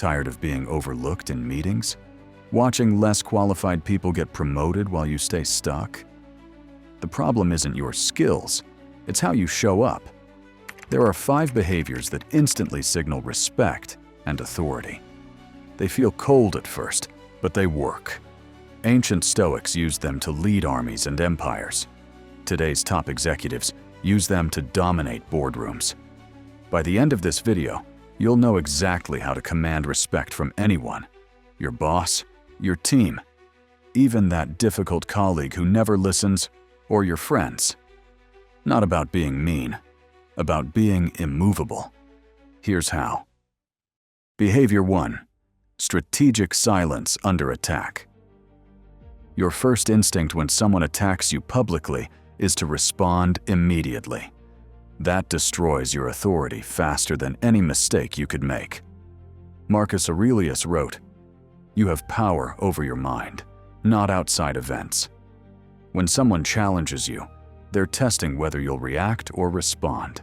Tired of being overlooked in meetings? Watching less qualified people get promoted while you stay stuck? The problem isn't your skills, it's how you show up. There are 5 behaviors that instantly signal respect and authority. They feel cold at first, but they work. Ancient Stoics used them to lead armies and empires. Today's top executives use them to dominate boardrooms. By the end of this video, you'll know exactly how to command respect from anyone: your boss, your team, even that difficult colleague who never listens, or your friends. Not about being mean, about being immovable. Here's how. Behavior 1. Strategic silence under attack. Your first instinct when someone attacks you publicly is to respond immediately. That destroys your authority faster than any mistake you could make. Marcus Aurelius wrote, "You have power over your mind, not outside events." When someone challenges you, they're testing whether you'll react or respond.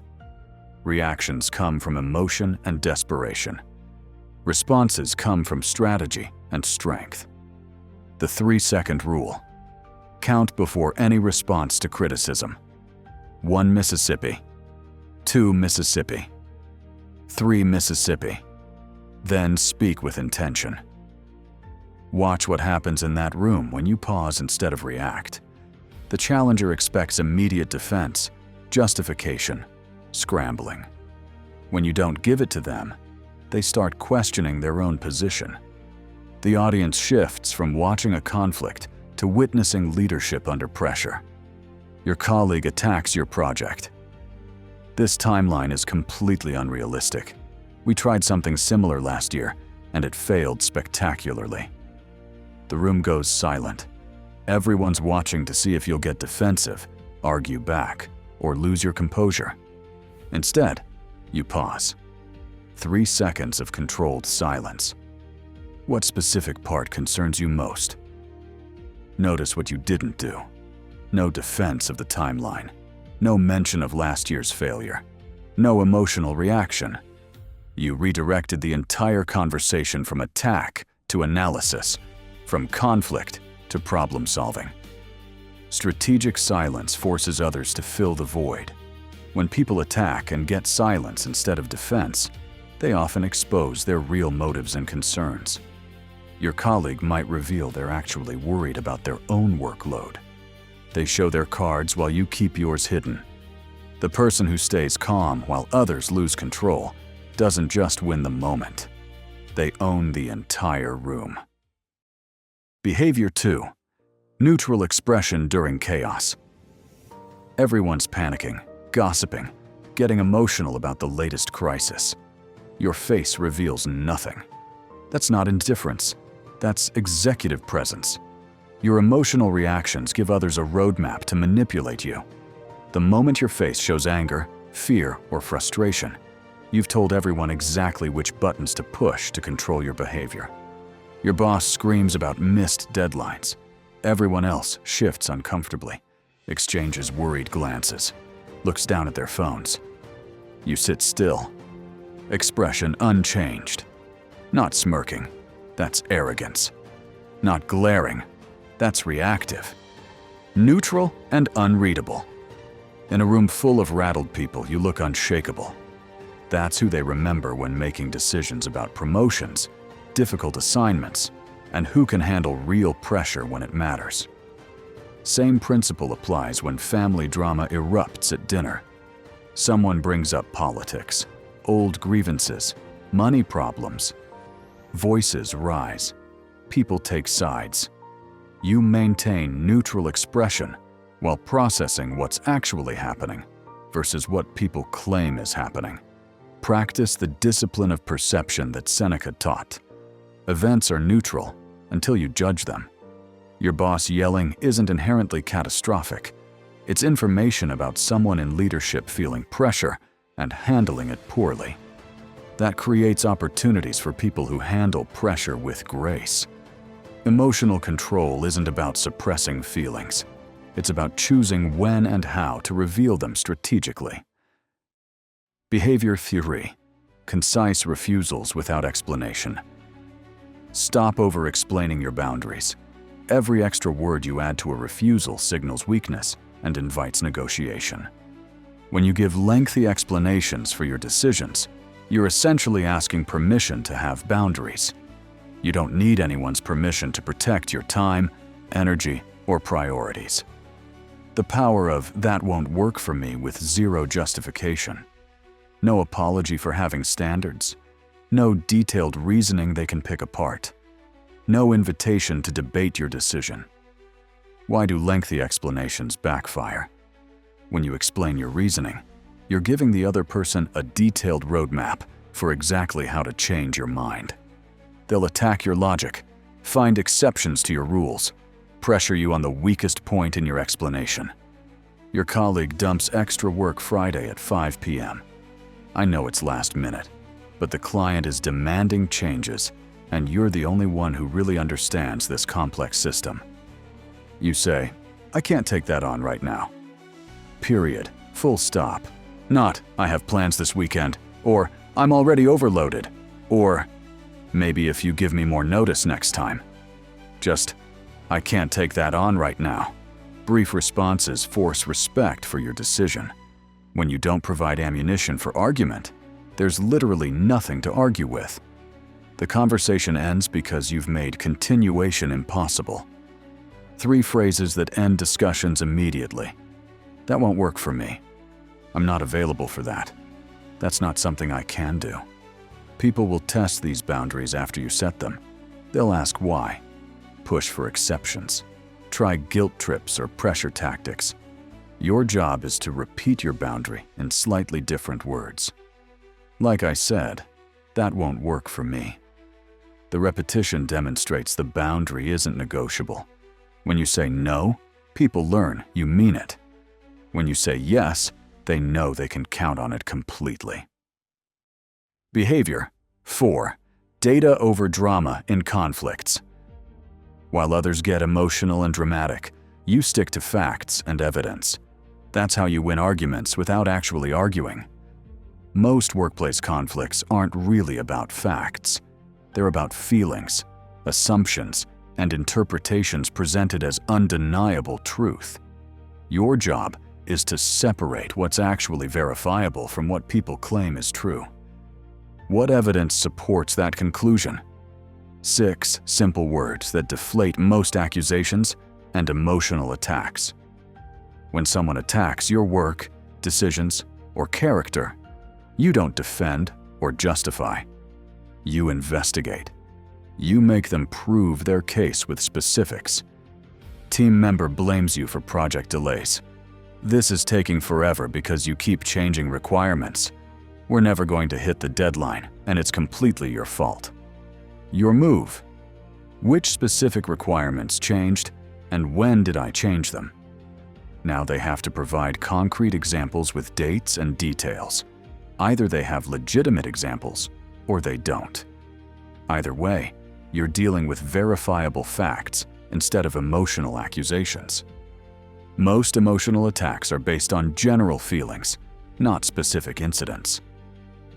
Reactions come from emotion and desperation. Responses come from strategy and strength. The 3-second rule. Count before any response to criticism. 1 Mississippi. 2 Mississippi. 3 Mississippi. Then speak with intention. Watch what happens in that room when you pause instead of react. The challenger expects immediate defense, justification, scrambling. When you don't give it to them, they start questioning their own position. The audience shifts from watching a conflict to witnessing leadership under pressure. Your colleague attacks your project. This timeline is completely unrealistic. We tried something similar last year, and it failed spectacularly. The room goes silent. Everyone's watching to see if you'll get defensive, argue back, or lose your composure. Instead, you pause. 3 seconds of controlled silence. What specific part concerns you most? Notice what you didn't do. No defense of the timeline. No mention of last year's failure. No emotional reaction. You redirected the entire conversation from attack to analysis, from conflict to problem solving. Strategic silence forces others to fill the void. When people attack and get silence instead of defense, they often expose their real motives and concerns. Your colleague might reveal they're actually worried about their own workload. They show their cards while you keep yours hidden. The person who stays calm while others lose control doesn't just win the moment. They own the entire room. Behavior 2. Neutral expression during chaos. Everyone's panicking, gossiping, getting emotional about the latest crisis. Your face reveals nothing. That's not indifference. That's executive presence. Your emotional reactions give others a roadmap to manipulate you. The moment your face shows anger, fear, or frustration, you've told everyone exactly which buttons to push to control your behavior. Your boss screams about missed deadlines. Everyone else shifts uncomfortably, exchanges worried glances, looks down at their phones. You sit still, expression unchanged. Not smirking, that's arrogance. Not glaring, that's reactive. Neutral and unreadable. In a room full of rattled people, you look unshakable. That's who they remember when making decisions about promotions, difficult assignments, and who can handle real pressure when it matters. Same principle applies when family drama erupts at dinner. Someone brings up politics, old grievances, money problems. Voices rise. People take sides. You maintain neutral expression while processing what's actually happening versus what people claim is happening. Practice the discipline of perception that Seneca taught. Events are neutral until you judge them. Your boss yelling isn't inherently catastrophic. It's information about someone in leadership feeling pressure and handling it poorly. That creates opportunities for people who handle pressure with grace. Emotional control isn't about suppressing feelings. It's about choosing when and how to reveal them strategically. Behavior 3. concise refusals without explanation. Stop over-explaining your boundaries. Every extra word you add to a refusal signals weakness and invites negotiation. When you give lengthy explanations for your decisions, you're essentially asking permission to have boundaries. You don't need anyone's permission to protect your time, energy, or priorities. The power of "that won't work for me" with zero justification. No apology for having standards. No detailed reasoning they can pick apart. No invitation to debate your decision. Why do lengthy explanations backfire? When you explain your reasoning, you're giving the other person a detailed roadmap for exactly how to change your mind. They'll attack your logic, find exceptions to your rules, pressure you on the weakest point in your explanation. Your colleague dumps extra work Friday at 5 p.m. I know it's last minute, but the client is demanding changes, and you're the only one who really understands this complex system. You say, "I can't take that on right now." Period. Full stop. Not, "I have plans this weekend," or "I'm already overloaded," or "maybe if you give me more notice next time." Just, "I can't take that on right now." Brief responses force respect for your decision. When you don't provide ammunition for argument, there's literally nothing to argue with. The conversation ends because you've made continuation impossible. 3 phrases that end discussions immediately. "That won't work for me." "I'm not available for that." "That's not something I can do." People will test these boundaries after you set them. They'll ask why. Push for exceptions. Try guilt trips or pressure tactics. Your job is to repeat your boundary in slightly different words. Like I said, "that won't work for me." The repetition demonstrates the boundary isn't negotiable. When you say no, people learn you mean it. When you say yes, they know they can count on it completely. Behavior 4. Data over drama in conflicts. While others get emotional and dramatic, you stick to facts and evidence. That's how you win arguments without actually arguing. Most workplace conflicts aren't really about facts. They're about feelings, assumptions, and interpretations presented as undeniable truth. Your job is to separate what's actually verifiable from what people claim is true. What evidence supports that conclusion? 6 simple words that deflate most accusations and emotional attacks. When someone attacks your work, decisions, or character, you don't defend or justify. You investigate. You make them prove their case with specifics. Team member blames you for project delays. "This is taking forever because you keep changing requirements. We're never going to hit the deadline, and it's completely your fault." Your move. Which specific requirements changed, and when did I change them? Now they have to provide concrete examples with dates and details. Either they have legitimate examples, or they don't. Either way, you're dealing with verifiable facts instead of emotional accusations. Most emotional attacks are based on general feelings, not specific incidents.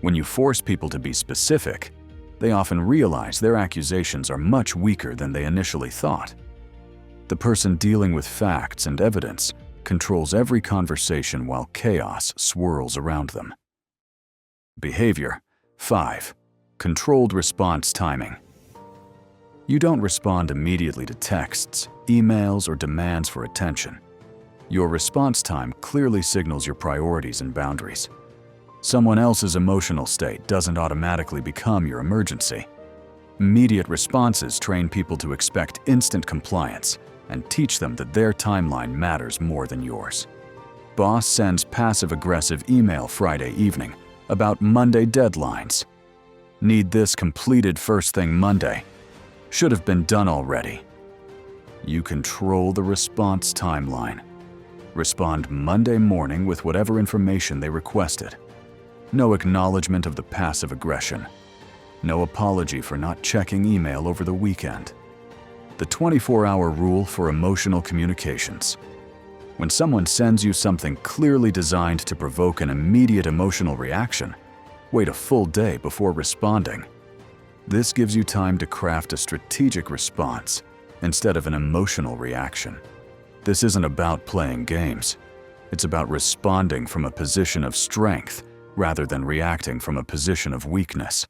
When you force people to be specific, they often realize their accusations are much weaker than they initially thought. The person dealing with facts and evidence controls every conversation while chaos swirls around them. Behavior 5. Controlled response timing. You don't respond immediately to texts, emails, or demands for attention. Your response time clearly signals your priorities and boundaries. Someone else's emotional state doesn't automatically become your emergency. Immediate responses train people to expect instant compliance and teach them that their timeline matters more than yours. Boss sends passive-aggressive email Friday evening about Monday deadlines. "Need this completed first thing Monday. Should have been done already." You control the response timeline. Respond Monday morning with whatever information they requested. No acknowledgement of the passive aggression. No apology for not checking email over the weekend. The 24-hour rule for emotional communications. When someone sends you something clearly designed to provoke an immediate emotional reaction, Wait a full day before responding. This gives you time to craft a strategic response instead of an emotional reaction. This isn't about playing games. It's about responding from a position of strength rather than reacting from a position of weakness.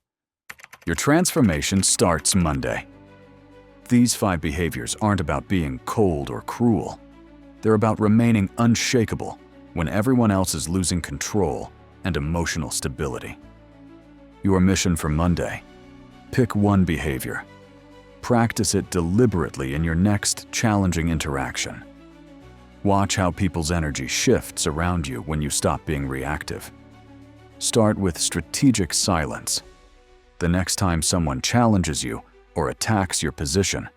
Your transformation starts Monday. These 5 behaviors aren't about being cold or cruel. They're about remaining unshakable when everyone else is losing control and emotional stability. Your mission for Monday: pick one behavior. Practice it deliberately in your next challenging interaction. Watch how people's energy shifts around you when you stop being reactive. Start with strategic silence. The next time someone challenges you or attacks your position,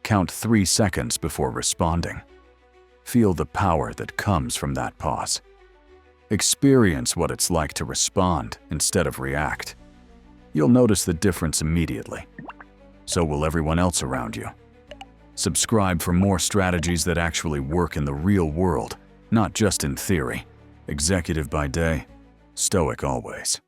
count 3 seconds before responding. Feel the power that comes from that pause. Experience what it's like to respond instead of react. You'll notice the difference immediately. So will everyone else around you. Subscribe for more strategies that actually work in the real world, not just in theory. Executive by day, Stoic always.